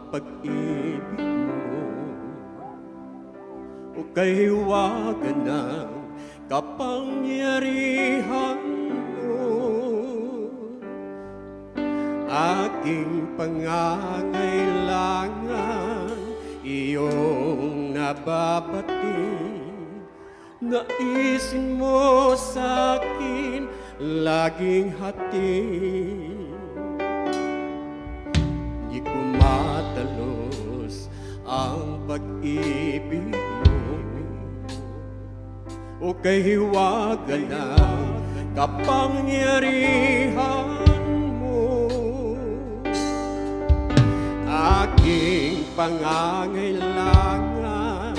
pag-ibig mo o kahiwagan ng kapangyarihan mo. Aking pangangailangan iyong nababatid, naisin mo sa'kin laging hatid. Di ko matalos ang pag-ibig mo o kahiwagan ng kapangyarihan mo. Aking pangangailangan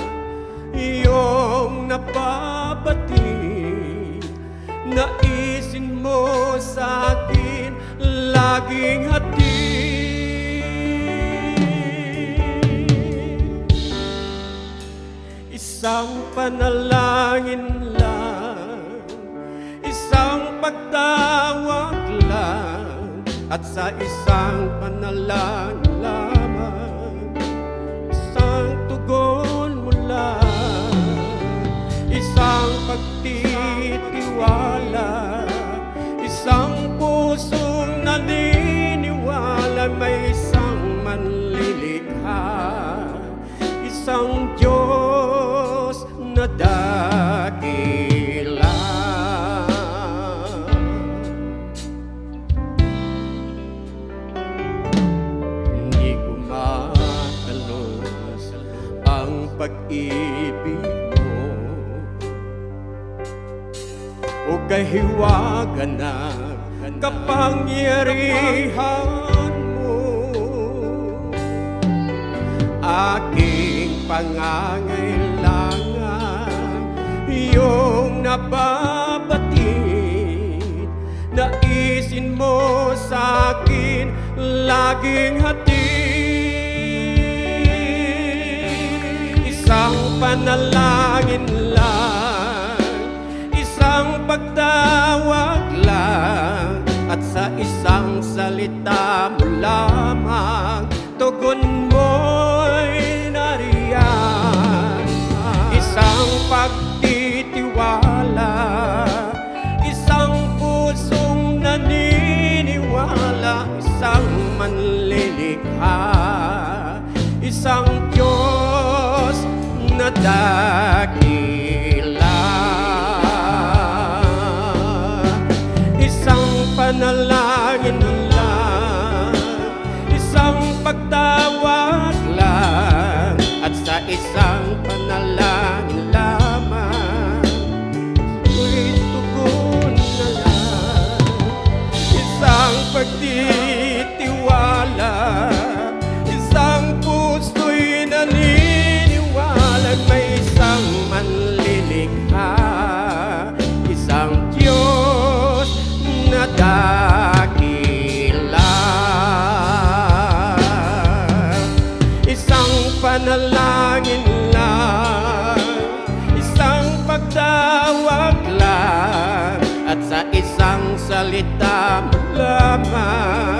iyong nababatid, naisin mo sa'kin laging hatid. Isang panalangin lang, isang pagtawag lang, at sa isang panalangin lamang, isang tugon mo lang, isang pagtitiwala, isang pusong naniniwala, may isang manlilikha, isang Diyos na dakila. Hindi ko matalos ang pag-ibig mo o kahiwagan ng kapangyarihan mo. Aking pangangailangan iyong nababatid, naisin mo sa'kin laging hatid. Isang panalangin lang, isang pagtawag lang, at sa isang salita mo lamang, tugon mo'y nariyan. Isang pagtitiwala, isang pusong naniniwala, isang manlilikha, isang Diyos na dakila. Isang panalangin lang, isang pagtawag lang, at sa isang panalangin lamang, ito'y tugon na lang. Isang pagtitiwala, isang puso'y naniniwala, may isang manlilikha, isang Diyos na dakila. Isang panalangin lang, isang pagtawag lang, at sa isang salita mo lamang,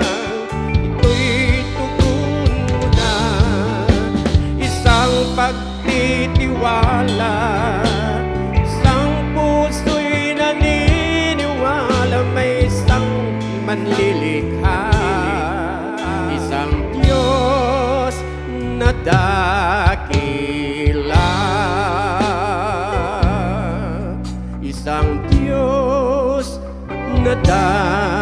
ito'y tugon mo na. Isang pagtitiwala, isang puso'y naniniwala, may isang manlilikha, isang Diyos na dakila. Isang Diyos na dakila.